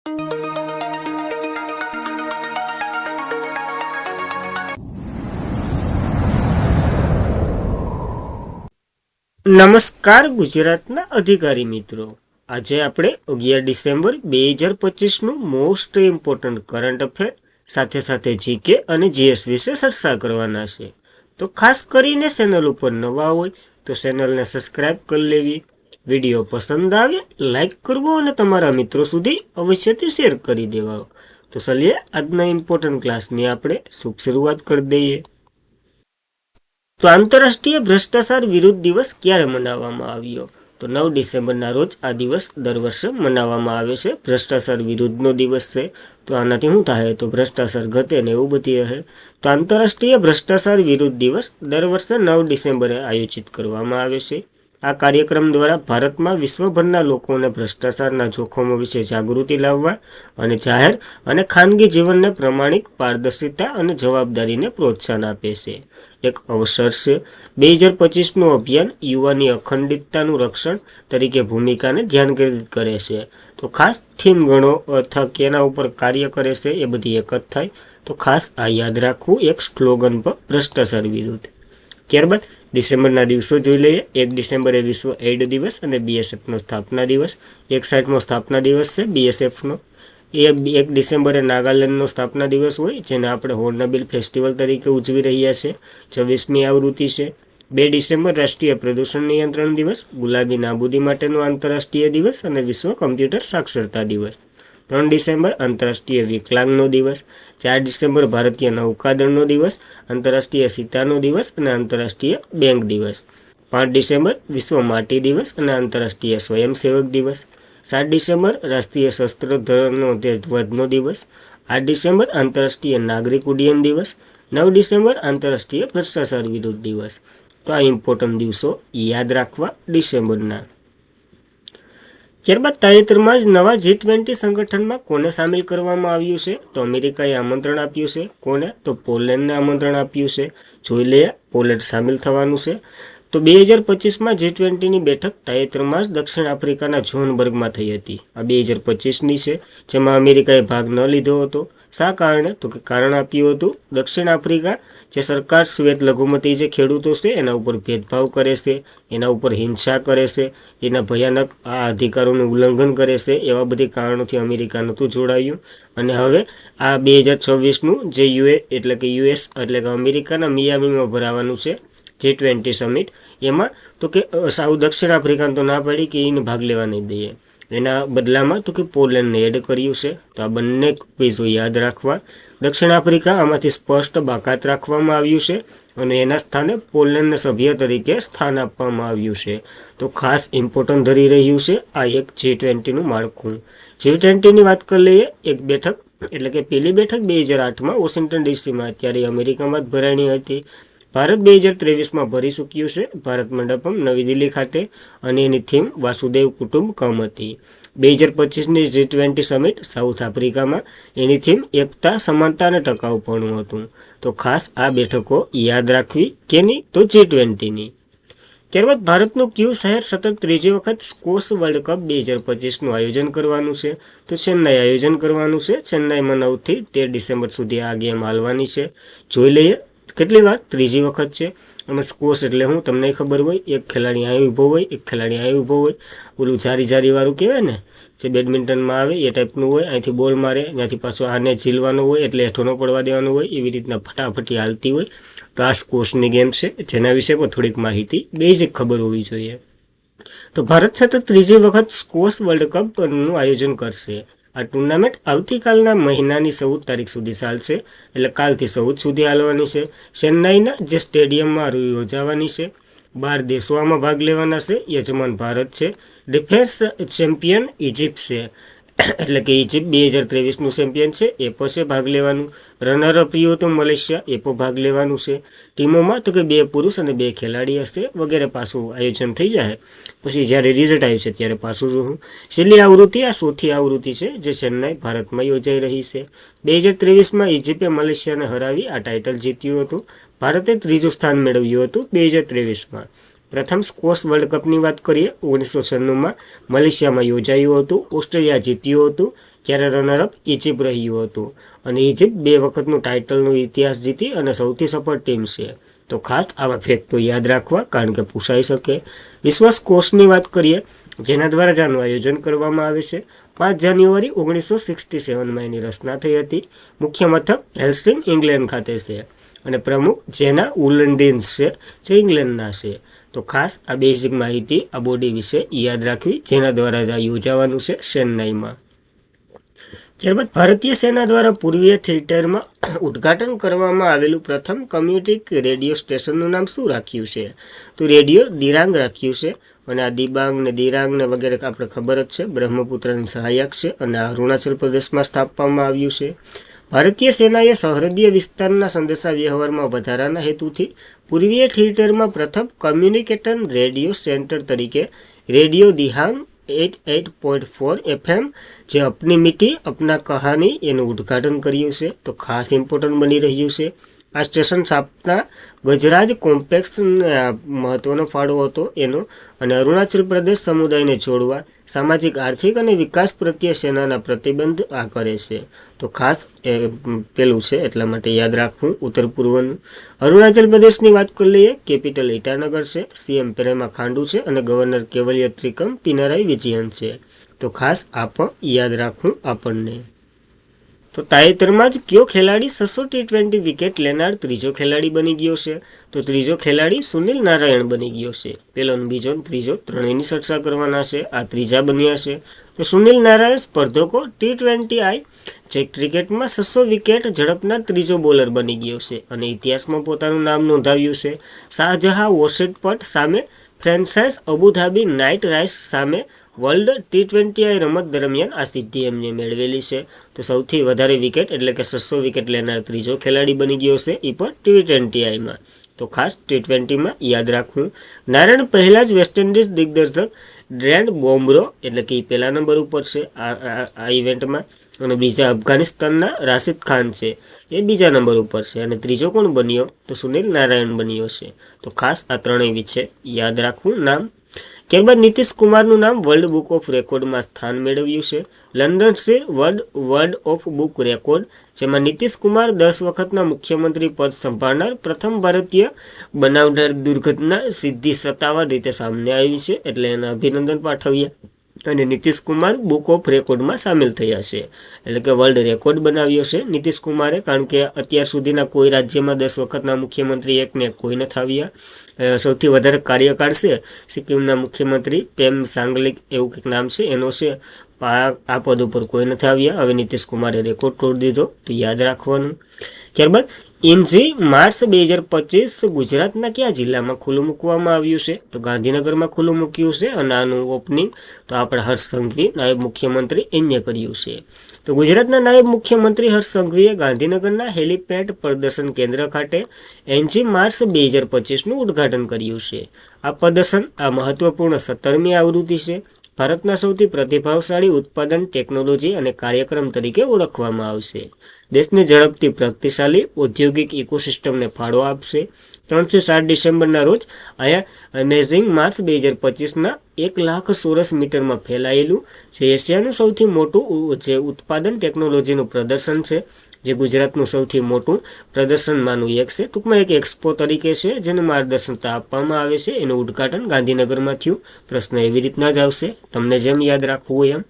નમસ્કાર ગુજરાતના અધિકારી મિત્રો, આજે આપણે 11 ડિસેમ્બર 2025નું મોસ્ટ ઇમ્પોર્ટન્ટ કરંટ અફેર સાથે સાથે જીકે અને જીએસ વિશે ચર્ચા કરવાના છે. તો ખાસ કરીને ચેનલ ઉપર નવા હોય તો ચેનલને સબસ્ક્રાઇબ કરી લેવી, વિડીયો પસંદ આવે લાઈક કરવો અને તમારા મિત્રો સુધી અવશ્યથી શેર કરી દેવા. તો ચલીએ આજના ઇમ્પોર્ટન્ટ ક્લાસની આપણે શુભ શરૂઆત કરી દઈએ. તો આંતરરાષ્ટ્રીય ભ્રષ્ટાચાર વિરુદ્ધ દિવસ ક્યારે મનાવવામાં આવ્યો? તો 9 ડિસેમ્બરના રોજ આ દિવસ દર વર્ષે મનાવવામાં આવે છે. ભ્રષ્ટાચાર વિરુદ્ધનો દિવસ છે. તો આનાથી શું થાય? તો ભ્રષ્ટાચાર ઘટે ને એવું બધી હશે. તો આંતરરાષ્ટ્રીય ભ્રષ્ટાચાર વિરુદ્ધ દિવસ દર વર્ષે 9 ડિસેમ્બરે આયોજિત કરવામાં આવે છે. આ કાર્યક્રમ દ્વારા ભારતમાં વિશ્વભરના લોકોને ભ્રષ્ટાચારના જોખમો વિશે જાગૃતિ લાવવા અને જાહેર અને ખાનગી જીવનને પ્રમાણિક, પારદર્શિતા અને જવાબદારીને પ્રોત્સાહન આપે છે. એક અવસર છે. 2025નું અભિયાન યુવાની અખંડિતતાનું રક્ષણ તરીકે ભૂમિકાને ધ્યાન કેન્દ્રિત કરે છે. તો ખાસ થીમ ગણો અથવા કેના ઉપર કાર્ય કરે છે એ બધી એક જ થાય. તો ખાસ આ યાદ રાખવું એક સ્લોગન પર ભ્રષ્ટાચાર વિરુદ્ધ. ત્યારબાદ ડિસેમ્બરના દિવસો જોઈ લઈએ. 1 ડિસેમ્બરે વિશ્વ એઇડ દિવસ અને બીએસએફનો સ્થાપના દિવસ. 61મો સ્થાપના દિવસ છે બીએસએફનો. 1 ડિસેમ્બરે નાગાલેન્ડનો સ્થાપના દિવસ હોય, જેને આપણે હોર્નબિલ ફેસ્ટિવલ તરીકે ઉજવી રહ્યા છીએ. 24મી આવૃત્તિ છે. 2 ડિસેમ્બર રાષ્ટ્રીય પ્રદૂષણ નિયંત્રણ દિવસ, ગુલાબી નાબૂદી માટેનો આંતરરાષ્ટ્રીય દિવસ અને વિશ્વ કમ્પ્યુટર સાક્ષરતા દિવસ. 3 ડિસેમ્બર આંતરરાષ્ટ્રીય વિકલાંગનો દિવસ. 4 ડિસેમ્બર ભારતીય નૌકાદળનો દિવસ, આંતરરાષ્ટ્રીય સીતાનો દિવસ અને આંતરરાષ્ટ્રીય બેંક દિવસ. 5 ડિસેમ્બર વિશ્વ માટી દિવસ અને આંતરરાષ્ટ્રીય સ્વયંસેવક દિવસ. 7 ડિસેમ્બર રાષ્ટ્રીય શસ્ત્ર ધ્વજનો દિવસ. 8 ડિસેમ્બર આંતરરાષ્ટ્રીય નાગરિક ઉડ્ડયન દિવસ. 9 ડિસેમ્બર આંતરરાષ્ટ્રીય ભ્રષ્ટાચાર વિરુદ્ધ દિવસ. તો આ ઇમ્પોર્ટન્ટ દિવસો યાદ રાખવા ડિસેમ્બરના. ત્યારબાદ તાજેતરમાં જ નવા G20 સંગઠનમાં કોને સામેલ કરવામાં આવ્યું છે? તો અમેરિકાએ આમંત્રણ આપ્યું છે. કોને? તો પોલેન્ડને આમંત્રણ આપ્યું છે. જોઈ લઈએ પોલેન્ડ સામેલ થવાનું છે. તો 2025માં G20ની બેઠક તાજેતરમાં જ દક્ષિણ આફ્રિકાના જોહન્સબર્ગમાં થઈ હતી. આ 2025ની છે, જેમાં અમેરિકાએ ભાગ ન લીધો હતો. શા કારણે? તો કે કારણ આપ્યું હતું દક્ષિણ આફ્રિકા જે સરકાર શ્વેત લઘુમતી જે ખેડૂતો છે એના ઉપર ભેદભાવ કરે છે, એના ઉપર હિંસા કરે છે, એના ભયાનક આ અધિકારોનું ઉલ્લંઘન કરે છે. એવા બધી કારણોથી અમેરિકા નહોતું જોડાયું. અને હવે આ 2026નું જે યુએસ એટલે કે અમેરિકાના મિયામીમાં ભરાવાનું છે G20 સમિટ. એમાં તો કે સાઉથ દક્ષિણ આફ્રિકાને તો ના પાડી કે એને ભાગ લેવા નહીં દઈએ. એના બદલામાં તો કે પોલેન્ડને એડ કર્યું છે. તો આ બંને પેજો યાદ રાખવા. દક્ષિણ આફ્રિકા આમાંથી સ્પષ્ટ બાકાત રાખવામાં આવ્યું છે અને એના સ્થાને પોલેન્ડને સભ્ય તરીકે સ્થાન આપવામાં આવ્યું છે. તો ખાસ ઇમ્પોર્ટન્ટ ધરી રહ્યું છે આ એક G20નું માળખું. G20ની વાત કરી લઈએ. એક બેઠક એટલે કે પહેલી બેઠક 2008માં વોશિંગ્ટન ડીસીમાં, ત્યારે અમેરિકામાં જ ભરાણી હતી. ભારત 2023માં ભરી ચૂક્યું છે. ભારત મંડપમ નવી દિલ્હી ખાતે, અને એની થીમ વાસુદેવ કુટુંબકમ હતી. 2025ની G20 સમિટ સાઉથ આફ્રિકામાં, એની થીમ એકતા, સમાનતા અને ટકાઉપણું હતું. તો ખાસ આ બેઠકો યાદ રાખવી. કેની? તો G20ની. ત્યારબાદ ભારતનું કયું શહેર સતત ત્રીજી વખત સ્કોશ વર્લ્ડ કપ 2025નું આયોજન કરવાનું છે? તો ચેન્નાઈ આયોજન કરવાનું છે. ચેન્નાઈમાં 9થી 13 ડિસેમ્બર સુધી આ ગેમ હાલવાની છે. જોઈ લઈએ કેટલી વાર? ત્રીજી વખત છે. અને સ્કોશ એટલે હું તમને ખબર હોય, એક ખેલાડી અહીં ઊભો હોય, એક ખેલાડી અહીં ઊભો હોય. ઓલું જારી વાળું કહેવાય ને, જે બેડમિન્ટનમાં આવે એ ટાઈપનું હોય. અહીંથી બોલ મારે, ત્યાંથી પાછો આને ઝીલવાનો હોય એટલે હેઠો ન પડવા દેવાનું હોય. એવી રીતના ફટાફટી હાલતી હોય. તો આ સ્કોશની ગેમ છે, જેના વિશે પણ થોડીક માહિતી બેઝિક ખબર હોવી જોઈએ. તો ભારત સતત ત્રીજી વખત સ્કોશ વર્લ્ડ કપનું આયોજન કરશે. આ ટુર્નામેન્ટ આવતીકાલના મહિનાની 14 તારીખ સુધી ચાલશે, એટલે કાલથી 14 સુધી હાલવાની છે. ચેન્નાઈના જે સ્ટેડિયમમાં યોજાવાની છે. 12 દેશો આમાં ભાગ લેવાના છે. યજમાન ભારત છે. ડિફેન્સ ચેમ્પિયન ઇજિપ્ત છે, એટલે કે ઇજિપ્ત 2023નું ચેમ્પિયન છે, એ પછી ભાગ લેવાનું. રનરઅપ રહ્યું હતું મલેશિયા, એ પણ ભાગ લેવાનું છે. ટીમોમાં તો કે 2 પુરુષ અને 2 ખેલાડી હશે વગેરે. પાછું આયોજન થઈ જાય પછી જ્યારે રિઝલ્ટ આવ્યું છે ત્યારે પાછું જોઉં. છેલ્લી આવૃત્તિ આ 100થી આવૃત્તિ છે, જે ચેન્નાઈ ભારતમાં યોજાઈ રહી છે. 2023માં ઇજિપ્તે મલેશિયાને હરાવી આ ટાઇટલ જીત્યું હતું. ભારતે ત્રીજું સ્થાન મેળવ્યું હતું 2023માં. પ્રથમ સ્કોશ વર્લ્ડ કપની વાત કરીએ 1996માં મલેશિયામાં યોજાયું હતું. ઓસ્ટ્રેલિયા જીત્યું હતું. જ્યારે રનરઅપ ઇજિપ્ત રહ્યું હતું અને ઇજિપ્ત 2 વખતનું ટાઇટલનો ઇતિહાસ જીતી અને સૌથી સફળ ટીમ છે. તો ખાસ આવા ફેક્ટો યાદ રાખવા, કારણ કે પૂછાઈ શકે. વિશ્વાસ કોષની વાત કરીએ, જેના દ્વારા જ આનું આયોજન કરવામાં આવે છે. 5 જાન્યુઆરી 1967માં એની રચના થઈ હતી. મુખ્ય મથક હેલ્સિંક ઇંગ્લેન્ડ ખાતે છે અને પ્રમુખ જેના ઉલન્ડિન્સ છે, જે ઇંગ્લેન્ડના છે. તો ખાસ આ બેઝિક માહિતી આ બોડી વિશે યાદ રાખવી, જેના દ્વારા જ આ યોજાવાનું છે ચેન્નાઈમાં. ત્યારબાદ ભારતીય સેના દ્વારા પૂર્વીય થિયેટરમાં ઉદ્ઘાટન કરવામાં આવેલું પ્રથમ કમ્યુનિટી રેડિયો સ્ટેશનનું નામ શું રાખ્યું છે? તો રેડિયો દિરાંગ રાખ્યું છે. અને આ દિબાંગ ને દિરાંગ ને વગેરે આપણે ખબર જ છે, બ્રહ્મપુત્રની સહાયક છે અને આ અરુણાચલ પ્રદેશમાં સ્થાપવામાં આવ્યું છે. ભારતીય સેનાએ સરહદીય વિસ્તારના સંદેશા વ્યવહારમાં વધારાના હેતુથી પૂર્વીય થિયેટરમાં પ્રથમ કમ્યુનિકેશન રેડિયો સેન્ટર તરીકે રેડિયો દિહાંગ 88.4 FM જે અપની મિટ્ટી અપના કહાની એનું ઉદ્ઘાટન કર્યું છે. તો ખાસ ઇમ્પોર્ટન્ટ બની રહ્યું છે. આ સ્ટેશન સ્થાપના ગજરાજ કોમ્પ્લેક્સ મહત્વનો ફાળો હતો એનો, અને અરુણાચલ પ્રદેશ સમુદાયને જોડવા, સામાજિક, આર્થિક અને વિકાસ પ્રત્યે સેનાના પ્રતિબંધ આ કરે છે. તો ખાસ પેલું છે, એટલા માટે યાદ રાખવું ઉત્તર પૂર્વનું. અરુણાચલ પ્રદેશની વાત કરી લઈએ, કેપિટલ ઈટાનગર છે, સીએમ પેરેમા ખાંડુ છે અને ગવર્નર કેવલિયા ત્રિકમ પિનારાઈ વિજયન છે. તો ખાસ આ પણ યાદ રાખવું આપણને. તો તાજેતરમાં જ કયો ખેલાડી 600 T20 વિકેટ લેનાર ત્રીજો ખેલાડી બની ગયો છે? તો ત્રીજો ખેલાડી સુનિલ નારાયણ બની ગયો છે. પેલો, બીજો, ત્રીજો ત્રણેયની ચર્ચા કરવાના છે. આ ત્રીજા બન્યા છે. તો સુનિલ નારાયણ સ્પર્ધકો T20I જે ક્રિકેટમાં 600 વિકેટ ઝડપનાર ત્રીજો બોલર બની ગયો છે અને ઇતિહાસમાં પોતાનું નામ નોંધાવ્યું છે. શાહજહાં વોશિંગ્ટન સામે, ફ્રેન્ચાઇઝ અબુધાબી નાઇટ રાઇડર્સ સામે વર્લ્ડ T20I રમત દરમિયાન આ સિદ્ધિ એમને મેળવેલી છે. તો સૌથી વધારે વિકેટ એટલે કે 600 વિકેટ લેનાર ત્રીજો ખેલાડી બની ગયો છે, એ પણ T20Iમાં. તો ખાસ T20માં યાદ રાખવું. નારાયણ પહેલા જ વેસ્ટ ઇન્ડિઝ દિગ્દર્શક ડ્રેન્ડ બોમ્બ્રો એટલે કે પહેલા નંબર ઉપર છે આ ઇવેન્ટમાં, અને બીજા અફઘાનિસ્તાનના રાશિદ ખાન છે, એ બીજા નંબર ઉપર છે, અને ત્રીજો કોણ બન્યો? તો સુનિલ નારાયણ બન્યો છે. તો ખાસ આ ત્રણેય વિશે યાદ રાખવું નામ. ત્યારબાદ નીતિશ કુમારનું નામ વર્લ્ડ બુક ઓફ રેકોર્ડમાં સ્થાન મેળવ્યું છે. London state world of book record, જેમાં નીતિશ કુમાર 10 વખતના મુખ્યમંત્રી પદ સંભાળનાર પ્રથમ ભારતીય બનાવનાર દુર્ઘટના સીધી સત્તાવાર રીતે સામે આવી છે, એટલે એને અભિનંદન પાઠવ્યા. અને નીતિશ કુમાર બુક ઓફ રેકોર્ડમાં સામેલ થયા છે, એટલે કે વર્લ્ડ રેકોર્ડ બનાવ્યો છે નીતિશ કુમારે, કારણ કે અત્યાર સુધીના કોઈ રાજ્યમાં 10 વખતના મુખ્યમંત્રી એકને કોઈ નથી આવ્યા. સૌથી વધારે કાર્યકાળ છે સિક્કિમના મુખ્યમંત્રી પેમ સાંગલિક એવું કંઈક નામ છે એનો છે. આ પદ ઉપર કોઈ નથી આવ્યા. હવે નીતિશ કુમારે રેકોર્ડ તોડી દીધો, તો યાદ રાખવાનું. ત્યારબાદ ઇન્જી માર્ચ 2025 ગુજરાતના કયા જિલ્લામાં ખુલ્લું મૂકવામાં આવ્યું છે? તો ગાંધીનગરમાં ખુલ્લું મૂક્યું છે, અને આનું ઓપનિંગ તો આપણા હર્ષ સંઘવી નાયબ મુખ્યમંત્રી એને કર્યું છે. તો ગુજરાતના નાયબ મુખ્યમંત્રી હર્ષ સંઘવીએ ગાંધીનગરના હેલીપેડ પ્રદર્શન કેન્દ્ર ખાતે એનજી માર્ચ 2025નું ઉદ્ઘાટન કર્યું છે. આ પ્રદર્શન આ મહત્વપૂર્ણ 17મી આવૃત્તિ છે. ભારતના સૌથી પ્રતિભાવશાળી ઉત્પાદન, ટેકનોલોજી અને કાર્યક્રમ તરીકે ઓળખવામાં આવશે. દેશની ઝડપથી પ્રગતિશાળી ઔદ્યોગિક ઇકોસિસ્ટમને ફાળો આપશે. 3 થી 7 ડિસેમ્બરના રોજ અહીંયા અમેઝિંગ માર્ચ 2025ના 1 લાખ ચોરસ મીટરમાં ફેલાયેલું જે એશિયાનું સૌથી મોટું જે ઉત્પાદન ટેકનોલોજીનું પ્રદર્શન છે, જે ગુજરાતનું સૌથી મોટું પ્રદર્શનમાંનું એક છે. ટૂંકમાં એક એક્સપો તરીકે છે, જેને માર્ગદર્શનતા આપવામાં આવે છે. એનું ઉદ્ઘાટન ગાંધીનગરમાં થયું. પ્રશ્ન એવી રીતના જ આવશે, તમને જેમ યાદ રાખવું હોય એમ.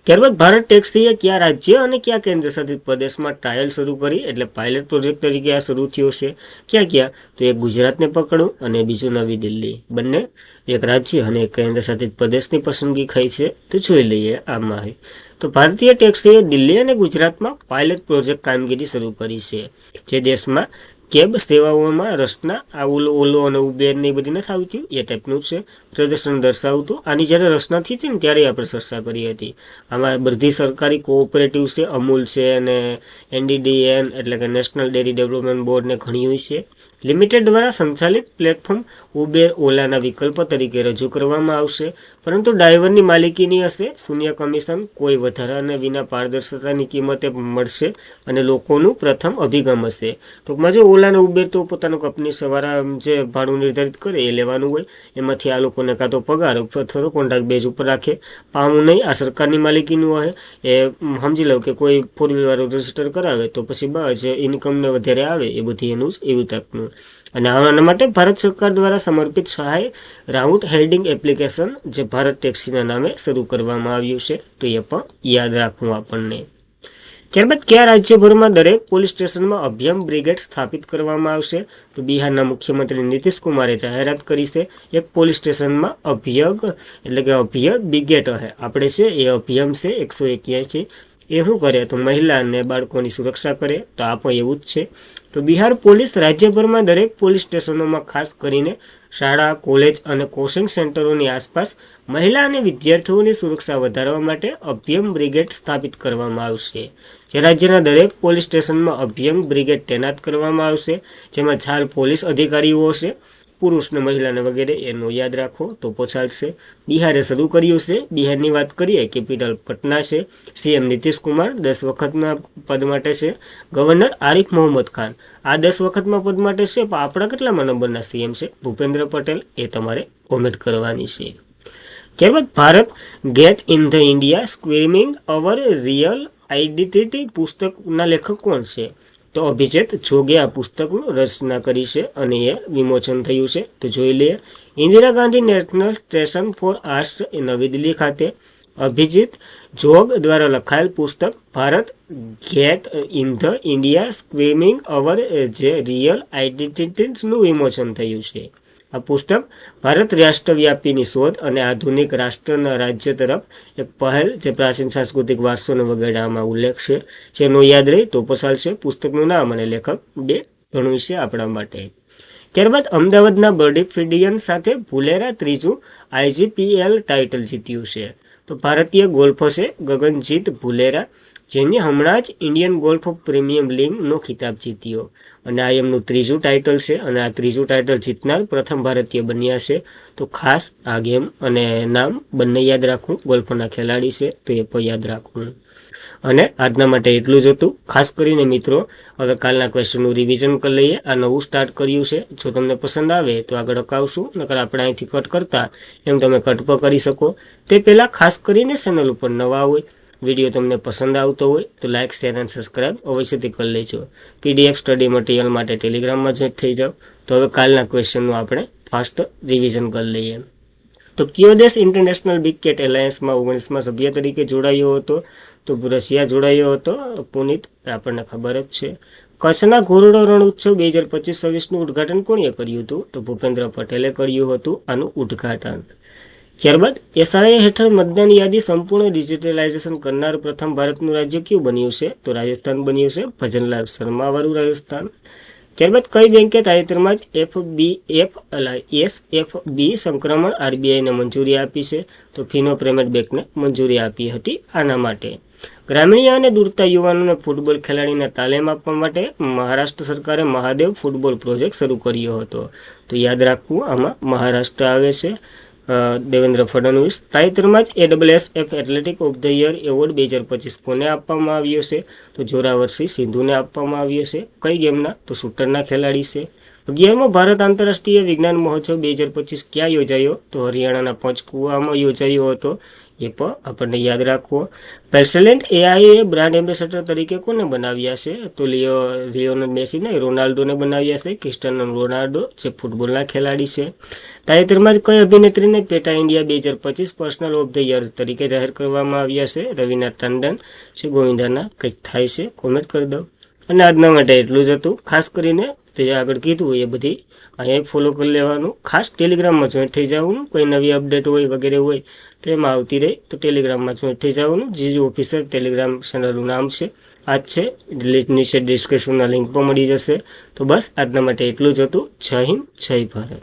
ત્યારબાદ ભારત ટેક્સીએ કયા રાજ્ય અને કયા કેન્દ્ર શાસિત પ્રદેશમાં ટ્રાયલ શરૂ કરી, એટલે પાયલટ પ્રોજેક્ટ તરીકે આ શરૂ થયો છે. ક્યાં? તો એક ગુજરાતને પકડો અને બીજું નવી દિલ્હી. બંને એક રાજ્ય અને એક કેન્દ્ર શાસિત પ્રદેશની પસંદગી થઈ છે. તો જોઈ લઈએ આમાં. તો ભારતીય ટેક્સીએ દિલ્હી અને ગુજરાતમાં પાયલટ પ્રોજેક્ટ કામગીરી શરૂ કરી છે, જે દેશમાં કેબ સેવાઓમાં રસના આ ઓલો અને ઉબેર ને એ બધી નથી આવતી, એ ટાઈપનું જ છે પ્રદર્શન દર્શાવતું. આની જ્યારે રચના થઈ હતી ને ત્યારે આપણે ચર્ચા કરી હતી. આમાં બધી સરકારી કોઓપરેટિવ છે, અમૂલ છે અને NDDN એટલે કે નેશનલ ડેરી ડેવલપમેન્ટ બોર્ડ ને ઘણી હોય છે. લિમિટેડ દ્વારા સંચાલિત પ્લેટફોર્મ ઉબેર ઓલાના વિકલ્પ તરીકે રજૂ કરવામાં આવશે, પરંતુ ડ્રાઈવરની માલિકીની હશે, શૂન્ય કમિશન, કોઈ વધારાના વિના પારદર્શકતાની કિંમતે મળશે અને લોકોનું પ્રથમ અભિગમ હશે. ટૂંકમાં જો ઓલા અને ઉબેર તો પોતાનું કંપની સવારા જે ભાડું નિર્ધારિત કરે એ લેવાનું હોય, એમાંથી આ લોકોને કાં તો પગાર અથવા તો કોન્ટ્રાક્ટ બેઝ ઉપર રાખે, પામું નહીં, આ સરકારની માલિકીનું હોય. એ સમજી લો કે કોઈ ફોર વ્હીલ વાળું રજીસ્ટર કરાવે તો પછી બસ ઇન્કમને વધારે આવે એ બધી એનું એવું તાકનું. અને આના માટે ભારત સરકાર દ્વારા સમર્પિત સહાય રાઉટ હેડિંગ એપ્લિકેશન જે ભારત ટેક્સીના નામે શરૂ કરવામાં આવ્યું છે, તો એ પણ યાદ રાખવું આપણને. ત્યારબાદ કયા રાજ્યભરમાં દરેક પોલીસ સ્ટેશનમાં અભિયમ બ્રિગેડ સ્થાપિત કરવામાં આવશે? તો બિહારના મુખ્યમંત્રી નીતિશ કુમારે જાહેરાત કરી છે. એક પોલીસ સ્ટેશનમાં અભિયમ એટલે કે અભિયમ બ્રિગેડ આપણે છે એ અભિયમ છે 181. એ શું કરે તો મહિલા અને બાળકોની સુરક્ષા કરે. તો આ પણ એવું જ છે. તો બિહાર પોલીસ રાજ્યભરમાં દરેક પોલીસ સ્ટેશનોમાં ખાસ કરીને શાળા, કોલેજ અને કોચિંગ સેન્ટરોની આસપાસ મહિલા અને વિદ્યાર્થીઓની સુરક્ષા વધારવા માટે અભિયમ બ્રિગેડ સ્થાપિત કરવામાં આવશે. જે રાજ્યના દરેક પોલીસ સ્ટેશનમાં અભિયમ બ્રિગેડ તૈનાત કરવામાં આવશે, જેમાં 4 પોલીસ અધિકારીઓ હશે, પુરુષ ને મહિલાને વગેરે, એનું યાદ રાખો તો પહોંચાડશે. બિહારે શરૂ કર્યું છે. બિહારની વાત કરીએ, કેપિટલ પટના છે. સીએમ નીતિશ કુમાર 10 વખતના પદ માટે છે. ગવર્નર આરિફ મોહમ્મદ ખાન આ 10 વખતમાં પદ માટે છે, પણ આપણા કેટલામાં નંબરના સીએમ છે? ભૂપેન્દ્ર પટેલ. એ તમારે કોમેન્ટ કરવાની છે. ત્યારબાદ Bharat gate in the India squirming our real identity પુસ્તકના લેખક કોણ છે? તો અભિજીત જોગે આ પુસ્તકનું રચના કરી છે અને એ વિમોચન થયું છે. તો જોઈ લઈએ. Indira Gandhi national station for arts Navi Delhi ખાતે અભિજીત જોગ દ્વારા લખાયેલ પુસ્તક Bharat gate in the India squirming our જે રિયલ આઈડેન્ટિટીનું વિમોચન થયું છે. આ પુસ્તક ભારત રાષ્ટ્રવ્યાપીની શોધ અને આધુનિક રાષ્ટ્રના રાજ્ય તરફ એક પહેલ જે પ્રાચીન સાંસ્કૃતિક વારસોને વગેરેમાં ઉલ્લેખ છે, જેનો યાદ રહે તો પસાલશે. પુસ્તકનું નામ અને લેખક 2 ઘણું છે આપણા માટે. ત્યારબાદ અમદાવાદના બર્ડી ફિડિયન સાથે ભુલેરા 3જું IGPL ટાઇટલ જીત્યું છે. તો ભારતીય ગોલ્ફર છે ગગનજીત ભુલેરા, જેને હમણાં જ ઇન્ડિયન ગોલ્ફ પ્રીમિયમ લીગનો ખિતાબ જીત્યો અને આ એમનું 3જું ટાઇટલ છે અને આ 3જું ટાઇટલ જીતનાર પ્રથમ ભારતીય બન્યા છે. તો ખાસ આ ગેમ અને નામ બંને યાદ રાખવું. ગોલ્ફના ખેલાડી છે તો એ પણ યાદ રાખવું. અને આજના માટે એટલું જ હતું. ખાસ કરીને મિત્રો હવે કાલના ક્વેશ્ચનનું રિવિઝન કરી લઈએ. આ નવું સ્ટાર્ટ કર્યું છે. જો તમને પસંદ આવે તો આગળ અકાવશું, નકર આપણે અહીંથી કટ કરતા એમ તમે કટ પણ કરી શકો. તે પહેલાં ખાસ કરીને ચેનલ ઉપર નવા હોય, વિડીયો તમને પસંદ આવતો હોય તો લાઇક, શેર અને સબસ્ક્રાઈબ અવશ્યથી કરી લેજો. PDF સ્ટડી મટીરિયલ માટે ટેલિગ્રામમાં જોઈન્ટ થઈ જાઓ. તો હવે કાલના ક્વેશ્ચનનું આપણે ફાસ્ટ રિવિઝન કરી લઈએ. તો કયો દેશ ઇન્ટરનેશનલ બિગ કેટ એલાયન્સમાં 19માં સભ્ય તરીકે જોડાયો હતો? તો રશિયા જોડાયો હતો. પુનિત આપણને ખબર જ છે. કચ્છના ઘોરડો રણ ઉત્સવ 2025-26નું ઉદ્ઘાટન કોણે કર્યું હતું? તો ભૂપેન્દ્ર પટેલે કર્યું હતું આનું ઉદ્ઘાટન. ત્યારબાદ SRI હેઠળ મતદાન યાદી સંપૂર્ણ ડિજિટલાઇઝેશન કરનાર પ્રથમ ભારતનું રાજ્ય કયું બન્યું છે? તો રાજસ્થાન બન્યું છે. ભજનલાલ શર્મા વાળું રાજસ્થાન. ત્યારબાદ કઈ બેંકે તાજેતરમાં જ SFB સંક્રમણ RBIને મંજૂરી આપી છે? તો ફિનો પેમેન્ટ બેંકને મંજૂરી આપી હતી આના માટે. ગ્રામીણ અને દૂરતા યુવાનોને ફૂટબોલ ખેલાડીને તાલીમ આપવા માટે મહારાષ્ટ્ર સરકારે મહાદેવ ફૂટબોલ પ્રોજેક્ટ શરૂ કર્યો હતો. તો યાદ રાખવું, આમાં મહારાષ્ટ્ર આવે છે. દેવેન્દ્ર ફડણવીસ. તાજેતરમાં જ AFF athletic of the year award 2025 કોને આપવામાં આવ્યો છે? તો જોરાવરસિંહ સિંધુને આપવામાં આવ્યો છે. કઈ ગેમના? તો શૂટરના ખેલાડી છે. 11મો ભારત આંતરરાષ્ટ્રીય વિજ્ઞાન મહોત્સવ 2025 ક્યાં યોજાયો? તો હરિયાણાના પંચકુલામાં યોજાયો હતો. એ પણ આપણને યાદ રાખવો. પ્રેસિડેન્ટ AI બ્રાન્ડ એમ્બેસેડર તરીકે કોને બનાવ્યા છે? તો લિયોનેલ મેસીને, રોનાલ્ડોને બનાવ્યા છે. ક્રિસ્ટિયાનો રોનાલ્ડો જે ફૂટબોલના ખેલાડી છે. તાજેતરમાં જ કઈ અભિનેત્રીને પેટા India 2025 personal of the year તરીકે જાહેર કરવામાં આવ્યા છે? રવિના ટંડન છે. ગોવિંદાના કંઈક થાય છે? કોમેન્ટ કરી દો. અને આજના માટે એટલું જ હતું. ખાસ કરીને તે આગળ કીધું હોય એ બધી અહીંયા ફોલો કરી લેવાનું. ખાસ ટેલિગ્રામમાં જોઈન્ટ થઈ જવાનું. કોઈ નવી અપડેટ હોય વગેરે હોય તો એમાં આવતી રહે તો ટેલિગ્રામમાં જોઈન્ટ થઈ જવાનું. જીજુ ઓફિસર ટેલિગ્રામ ચેનલનું નામ છે આ જ છે. નીચે ડિસ્ક્રિપ્શનના લિંક પણ મળી જશે. તો બસ આજના માટે એટલું જ હતું. જય હિન્દ, જય ભારત.